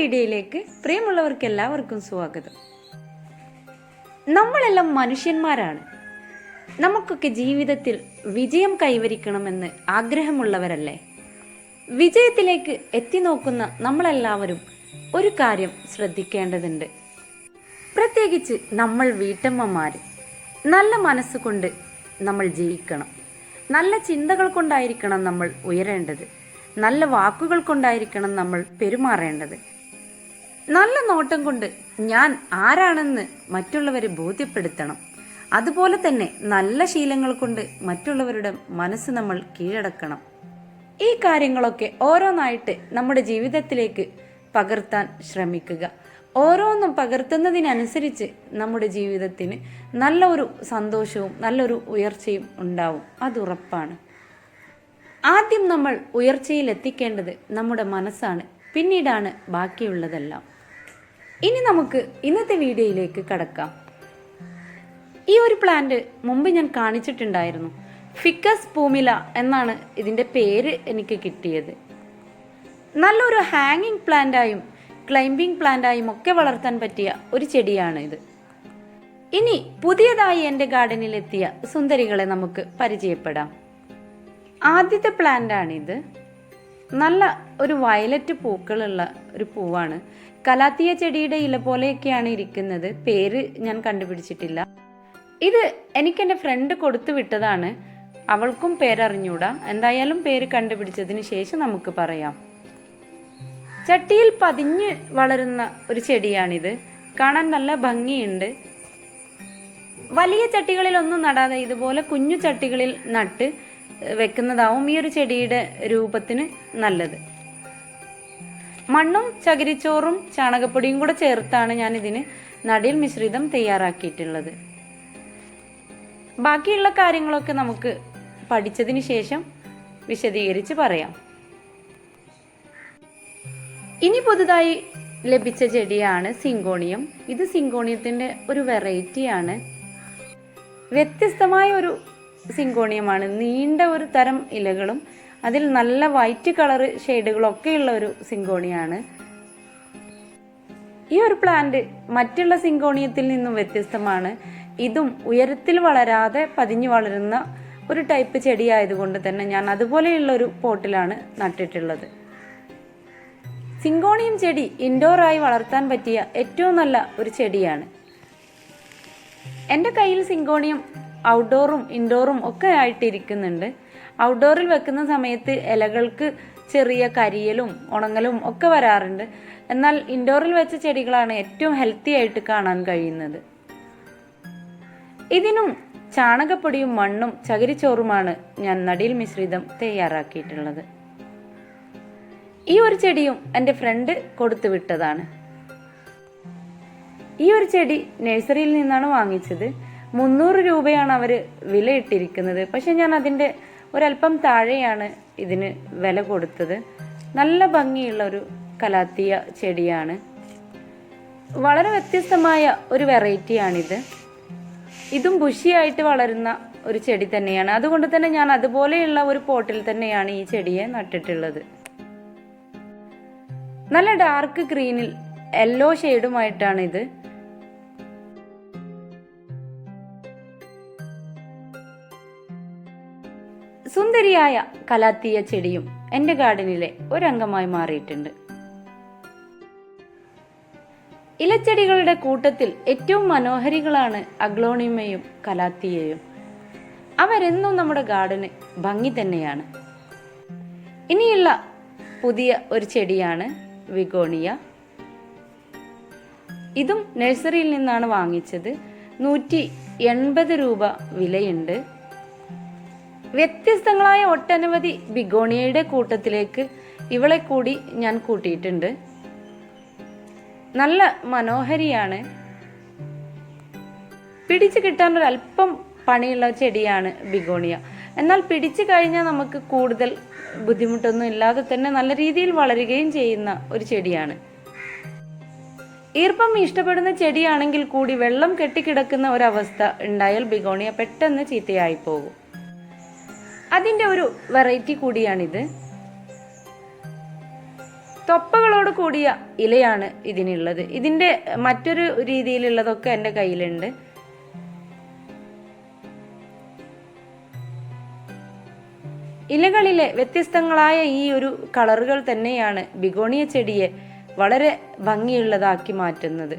വീഡിയോയിലേക്ക് പ്രിയമുള്ളവർക്ക് എല്ലാവർക്കും സ്വാഗതം. നമ്മളെല്ലാം മനുഷ്യന്മാരാണ്. നമുക്കൊക്കെ ജീവിതത്തിൽ വിജയം കൈവരിക്കണമെന്ന് ആഗ്രഹമുള്ളവരല്ലേ? വിജയത്തിലേക്ക് എത്തി നോക്കുന്ന നമ്മളെല്ലാവരും ഒരു കാര്യം ശ്രദ്ധിക്കേണ്ടതുണ്ട്. പ്രത്യേകിച്ച് നമ്മൾ വീട്ടമ്മമാർ. നല്ല മനസ്സുകൊണ്ട് നമ്മൾ ജയിക്കണം. നല്ല ചിന്തകൾ കൊണ്ടായിരിക്കണം നമ്മൾ ഉയരേണ്ടത്. നല്ല വാക്കുകൾ കൊണ്ടായിരിക്കണം നമ്മൾ പെരുമാറേണ്ടത്. നല്ല നോട്ടം കൊണ്ട് ഞാൻ ആരാണെന്ന് മറ്റുള്ളവരെ ബോധ്യപ്പെടുത്തണം. അതുപോലെ തന്നെ നല്ല ശീലങ്ങൾ കൊണ്ട് മറ്റുള്ളവരുടെ മനസ്സ് നമ്മൾ കീഴടക്കണം. ഈ കാര്യങ്ങളൊക്കെ ഓരോന്നായിട്ട് നമ്മുടെ ജീവിതത്തിലേക്ക് പകർത്താൻ ശ്രമിക്കുക. ഓരോന്നും പകർത്തുന്നതിനനുസരിച്ച് നമ്മുടെ ജീവിതത്തിന് നല്ലൊരു സന്തോഷവും നല്ലൊരു ഉയർച്ചയും ഉണ്ടാവും. അതുറപ്പാണ്. ആദ്യം നമ്മൾ ഉയർച്ചയിൽ എത്തിക്കേണ്ടത് നമ്മുടെ മനസ്സാണ്. പിന്നീടാണ് ബാക്കിയുള്ളതെല്ലാം. ഇനി നമുക്ക് ഇന്നത്തെ വീഡിയോയിലേക്ക് കടക്കാം. ഈ ഒരു പ്ലാന്റ് മുമ്പ് ഞാൻ കാണിച്ചിട്ടുണ്ടായിരുന്നു. ഫിക്കസ് പൂമില എന്നാണ് ഇതിൻ്റെ പേര് എനിക്ക് കിട്ടിയത്. നല്ലൊരു ഹാങ്ങിങ് പ്ലാന്റായും ക്ലൈംബിംഗ് പ്ലാന്റായും ഒക്കെ വളർത്താൻ പറ്റിയ ഒരു ചെടിയാണ് ഇത്. ഇനി പുതിയതായി എൻ്റെ ഗാർഡനിലെത്തിയ സുന്ദരികളെ നമുക്ക് പരിചയപ്പെടാം. ആദ്യത്തെ പ്ലാന്റാണിത്. നല്ല ഒരു വയലറ്റ് പൂക്കളുള്ള ഒരു പൂവാണ്. കലാത്തിയ ചെടിയുടെ ഇല പോലെയൊക്കെയാണ് ഇരിക്കുന്നത്. പേര് ഞാൻ കണ്ടുപിടിച്ചിട്ടില്ല. ഇത് എനിക്കെൻ്റെ ഫ്രണ്ട് കൊടുത്തു വിട്ടതാണ്. അവൾക്കും പേരറിഞ്ഞൂടാ. എന്തായാലും പേര് കണ്ടുപിടിച്ചതിന് ശേഷം നമുക്ക് പറയാം. ചട്ടിയിൽ പതിഞ്ഞ് വളരുന്ന ഒരു ചെടിയാണിത്. കാണാൻ നല്ല ഭംഗിയുണ്ട്. വലിയ ചട്ടികളിലൊന്നും നടാതെ ഇതുപോലെ കുഞ്ഞു ചട്ടികളിൽ നട്ട് വെക്കുന്നതാവും ഈ ഒരു ചെടിയുടെ രൂപത്തിന് നല്ലത്. മണ്ണും ചകിരിച്ചോറും ചാണകപ്പൊടിയും കൂടെ ചേർത്താണ് ഞാൻ ഇതിന് നടിയിൽ മിശ്രിതം തയ്യാറാക്കിയിട്ടുള്ളത്. ബാക്കിയുള്ള കാര്യങ്ങളൊക്കെ നമുക്ക് പഠിച്ചതിന് ശേഷം വിശദീകരിച്ച് പറയാം. ഇനി പുതുതായി ലഭിച്ച ചെടിയാണ് സിങ്കോണിയം. ഇത് സിങ്കോണിയത്തിൻ്റെ ഒരു വെറൈറ്റിയാണ്. വ്യത്യസ്തമായ ഒരു സിങ്കോണിയമാണ്. നീണ്ട ഒരു തരം ഇലകളും അതിൽ നല്ല വൈറ്റ് കളർ ഷെയ്ഡുകളൊക്കെയുള്ള ഒരു സിങ്കോണിയാണ്. ഈ ഒരു പ്ലാന്റ് മറ്റുള്ള സിങ്കോണിയത്തിൽ നിന്നും വ്യത്യസ്തമാണ്. ഇതും ഉയരത്തിൽ വളരാതെ പതിഞ്ഞു വളരുന്ന ഒരു ടൈപ്പ് ചെടി ആയതുകൊണ്ട് തന്നെ ഞാൻ അതുപോലെയുള്ള ഒരു പോട്ടിലാണ് നട്ടിട്ടുള്ളത്. സിങ്കോണിയം ചെടി ഇൻഡോറായി വളർത്താൻ പറ്റിയ ഏറ്റവും നല്ല ഒരു ചെടിയാണ്. എൻ്റെ കയ്യിൽ സിങ്കോണിയം ഔട്ട്ഡോറും ഇൻഡോറും ഒക്കെ ആയിട്ടിരിക്കുന്നുണ്ട്. ഔട്ട്ഡോറിൽ വെക്കുന്ന സമയത്ത് ഇലകൾക്ക് ചെറിയ കരിയലും ഉണങ്ങലും ഒക്കെ വരാറുണ്ട്. എന്നാൽ ഇൻഡോറിൽ വെച്ച ചെടികളാണ് ഏറ്റവും ഹെൽത്തി ആയിട്ട് കാണാൻ കഴിയുന്നത്. ഇതിനും ചാണകപ്പൊടിയും മണ്ണും ചകിരിച്ചോറുമാണ് ഞാൻ നടിയിൽ മിശ്രിതം തയ്യാറാക്കിയിട്ടുള്ളത്. ഈ ഒരു ചെടിയും എൻ്റെ ഫ്രണ്ട് കൊടുത്തു വിട്ടതാണ്. ഈ ഒരു ചെടി നഴ്സറിയിൽ നിന്നാണ് വാങ്ങിച്ചത്. 300 രൂപയാണ് അവർ വിലയിട്ടിരിക്കുന്നത്. പക്ഷെ ഞാൻ അതിൻ്റെ ഒരല്പം താഴെയാണ് ഇതിന് വില കൊടുത്തത്. നല്ല ഭംഗിയുള്ള ഒരു കലാത്തിയ ചെടിയാണ്. വളരെ വ്യത്യസ്തമായ ഒരു വെറൈറ്റിയാണിത്. ഇതും ബുഷിയായിട്ട് വളരുന്ന ഒരു ചെടി തന്നെയാണ്. അതുകൊണ്ട് തന്നെ ഞാൻ അതുപോലെയുള്ള ഒരു പോട്ടിൽ തന്നെയാണ് ഈ ചെടിയെ നട്ടിട്ടുള്ളത്. നല്ല ഡാർക്ക് ഗ്രീനിൽ യെല്ലോ ഷെയ്ഡുമായിട്ടാണ് ഇത്. സുന്ദരിയായ കലാത്തിയ ചെടിയും എൻ്റെ ഗാർഡനിലെ ഒരംഗമായി മാറിയിട്ടുണ്ട്. ഇലച്ചെടികളുടെ കൂട്ടത്തിൽ ഏറ്റവും മനോഹരികളാണ് അഗ്ലോണിമയും കലാത്തിയയും. അവരെന്നും നമ്മുടെ ഗാർഡന് ഭംഗി തന്നെയാണ്. ഇനിയുള്ള പുതിയ ഒരു ചെടിയാണ് വിഗോണിയ. ഇതും നഴ്സറിയിൽ നിന്നാണ് വാങ്ങിച്ചത്. 180 രൂപ വിലയുണ്ട്. വ്യത്യസ്തങ്ങളായ ഒട്ടനവധി ബിഗോണിയയുടെ കൂട്ടത്തിലേക്ക് ഇവളെ കൂടി ഞാൻ കൂട്ടിയിട്ടുണ്ട്. നല്ല മനോഹരിയാണ്. പിടിച്ചു കിട്ടാൻ ഒരല്പം പണിയുള്ള ചെടിയാണ് ബിഗോണിയ. എന്നാൽ പിടിച്ചു കഴിഞ്ഞാൽ നമുക്ക് കൂടുതൽ ബുദ്ധിമുട്ടൊന്നും ഇല്ലാതെ തന്നെ നല്ല രീതിയിൽ വളരുകയും ചെയ്യുന്ന ഒരു ചെടിയാണ്. ഈർപ്പം ഇഷ്ടപ്പെടുന്ന ചെടിയാണെങ്കിൽ കൂടി വെള്ളം കെട്ടിക്കിടക്കുന്ന ഒരവസ്ഥ ഉണ്ടായാൽ ബിഗോണിയ പെട്ടെന്ന് ചീത്തയായി പോകും. അതിൻ്റെ ഒരു വെറൈറ്റി കൂടിയാണിത്. തൊപ്പകളോട് കൂടിയ ഇലയാണ് ഇതിനുള്ളത്. ഇതിൻ്റെ മറ്റൊരു രീതിയിലുള്ളതൊക്കെ എൻ്റെ കയ്യിലുണ്ട്. ഇലകളിലെ വ്യത്യസ്തങ്ങളായ ഈ ഒരു കളറുകൾ തന്നെയാണ് ബിഗോണിയ ചെടിയെ വളരെ ഭംഗിയുള്ളതാക്കി മാറ്റുന്നത്.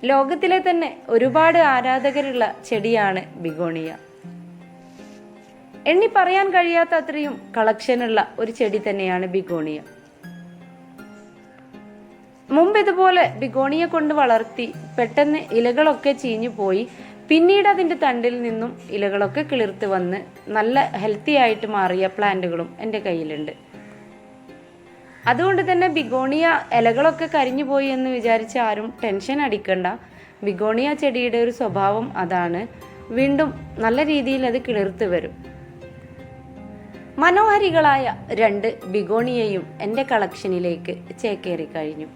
ലോകത്തിലെ തന്നെ ഒരുപാട് ആരാധകരുള്ള ചെടിയാണ് ബിഗോണിയ. എണ്ണി പറയാൻ കഴിയാത്ത അത്രയും കളക്ഷനുള്ള ഒരു ചെടി തന്നെയാണ് ബിഗോണിയ. മുമ്പ് ഇതുപോലെ ബിഗോണിയ കൊണ്ട് വളർത്തി പെട്ടെന്ന് ഇലകളൊക്കെ ചീഞ്ഞു പോയി. പിന്നീട് അതിൻ്റെ തണ്ടിൽ നിന്നും ഇലകളൊക്കെ കിളിർത്ത് വന്ന് നല്ല ഹെൽത്തി ആയിട്ട് മാറിയ പ്ലാന്റുകളും എൻ്റെ കയ്യിലുണ്ട്. അതുകൊണ്ട് തന്നെ ബിഗോണിയ ഇലകളൊക്കെ കരിഞ്ഞു പോയി എന്ന് വിചാരിച്ച് ആരും ടെൻഷൻ അടിക്കണ്ട. ബിഗോണിയ ചെടിയുടെ ഒരു സ്വഭാവം അതാണ്. വീണ്ടും നല്ല രീതിയിൽ അത് കിളിർത്ത് വരും. മനോഹരികളായ 2 ബിഗോണിയയും എൻ്റെ കളക്ഷനിലേക്ക് ചേക്കേറി കഴിഞ്ഞു.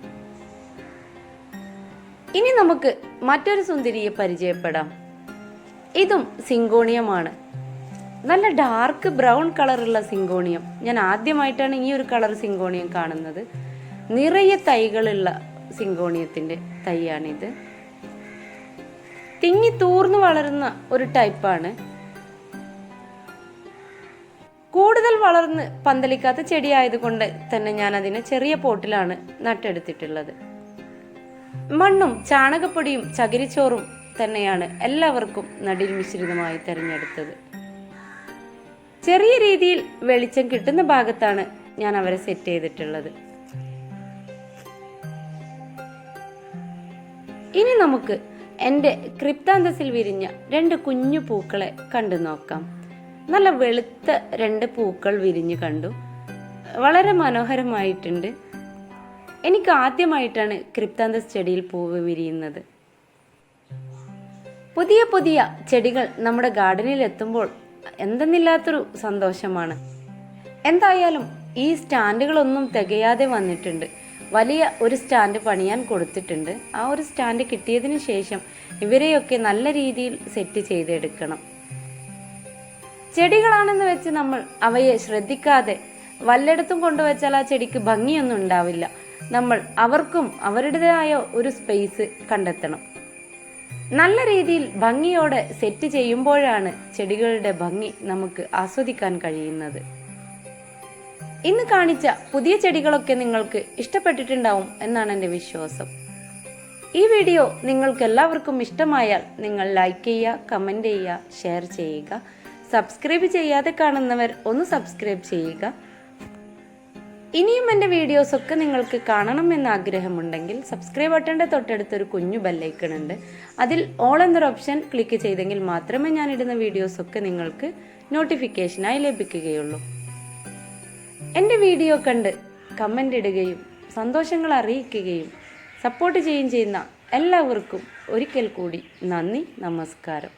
ഇനി നമുക്ക് മറ്റൊരു സുന്ദരിയെ പരിചയപ്പെടാം. ഇതും സിങ്കോണിയമാണ്. നല്ല ഡാർക്ക് ബ്രൗൺ കളറുള്ള സിങ്കോണിയം. ഞാൻ ആദ്യമായിട്ടാണ് ഈ ഒരു കളർ സിങ്കോണിയം കാണുന്നത്. നിറയെ തൈകളുള്ള സിങ്കോണിയത്തിൻ്റെ തൈയാണിത്. തിങ്ങി തൂർന്നു വളരുന്ന ഒരു ടൈപ്പാണ്. കൂടുതൽ വളർന്ന് പന്തലിക്കാത്ത ചെടിയായതുകൊണ്ട് തന്നെ ഞാൻ അതിനെ ചെറിയ പോട്ടിലാണ് നട്ടെടുത്തിട്ടുള്ളത്. മണ്ണും ചാണകപ്പൊടിയും ചകിരിച്ചോറും തന്നെയാണ് എല്ലാവർക്കും നടിൽ മിശ്രിതമായി തിരഞ്ഞെടുത്തത്. ചെറിയ രീതിയിൽ വെളിച്ചം കിട്ടുന്ന ഭാഗത്താണ് ഞാൻ അവരെ സെറ്റ് ചെയ്തിട്ടുള്ളത്. ഇനി നമുക്ക് എൻ്റെ ക്രിപ്താന്തസിൽ വിരിഞ്ഞ 2 കുഞ്ഞു പൂക്കളെ കണ്ടു നോക്കാം. നല്ല വെളുത്ത 2 പൂക്കൾ വിരിഞ്ഞു കണ്ടു. വളരെ മനോഹരമായിട്ടുണ്ട്. എനിക്ക് ആദ്യമായിട്ടാണ് ക്രിപ്താന്തസ് ചെടിയിൽ പൂവ് വിരിയുന്നത്. പുതിയ പുതിയ ചെടികൾ നമ്മുടെ ഗാർഡനിൽ എത്തുമ്പോൾ എന്തെന്നില്ലാത്തൊരു സന്തോഷമാണ്. എന്തായാലും ഈ സ്റ്റാൻഡുകളൊന്നും തികയാതെ വന്നിട്ടുണ്ട്. വലിയ ഒരു സ്റ്റാൻഡ് പണിയാൻ കൊടുത്തിട്ടുണ്ട്. ആ ഒരു സ്റ്റാൻഡ് കിട്ടിയതിന് ശേഷം ഇവരെയൊക്കെ നല്ല രീതിയിൽ സെറ്റ് ചെയ്തെടുക്കണം. ചെടികളാണെന്ന് വെച്ച് നമ്മൾ അവയെ ശ്രദ്ധിക്കാതെ വല്ലയിടത്തും കൊണ്ടുവച്ചാൽ ആ ചെടിക്ക് ഭംഗിയൊന്നും ഉണ്ടാവില്ല. നമ്മൾ അവർക്കും അവരുടേതായ ഒരു സ്പേസ് കണ്ടെത്തണം. നല്ല രീതിയിൽ ഭംഗിയോടെ സെറ്റ് ചെയ്യുമ്പോഴാണ് ചെടികളുടെ ഭംഗി നമുക്ക് ആസ്വദിക്കാൻ കഴിയുന്നത്. ഇന്ന് കാണിച്ച പുതിയ ചെടികളൊക്കെ നിങ്ങൾക്ക് ഇഷ്ടപ്പെട്ടിട്ടുണ്ടാവും എന്നാണ് എൻ്റെ വിശ്വാസം. ഈ വീഡിയോ നിങ്ങൾക്ക് എല്ലാവർക്കും ഇഷ്ടമായാൽ നിങ്ങൾ ലൈക്ക് ചെയ്യുക, കമൻറ്റ് ചെയ്യുക, ഷെയർ ചെയ്യുക. സബ്സ്ക്രൈബ് ചെയ്യാതെ കാണുന്നവർ ഒന്ന് സബ്സ്ക്രൈബ് ചെയ്യുക. ഇനിയും എൻ്റെ വീഡിയോസൊക്കെ നിങ്ങൾക്ക് കാണണമെന്ന് ആഗ്രഹമുണ്ടെങ്കിൽ സബ്സ്ക്രൈബ് ബട്ടൻ്റെ തൊട്ടടുത്തൊരു കുഞ്ഞു ബെല്ലൈക്കൺ ഉണ്ട്. അതിൽ ഓൾ എന്നൊരു ഓപ്ഷൻ ക്ലിക്ക് ചെയ്തെങ്കിൽ മാത്രമേ ഞാനിടുന്ന വീഡിയോസൊക്കെ നിങ്ങൾക്ക് നോട്ടിഫിക്കേഷനായി ലഭിക്കുകയുള്ളൂ. എൻ്റെ വീഡിയോ കണ്ട് കമൻ്റ് ഇടുകയും സന്തോഷങ്ങൾ അറിയിക്കുകയും സപ്പോർട്ട് ചെയ്യുകയും ചെയ്യുന്ന എല്ലാവർക്കും ഒരിക്കൽ കൂടി നന്ദി, നമസ്കാരം.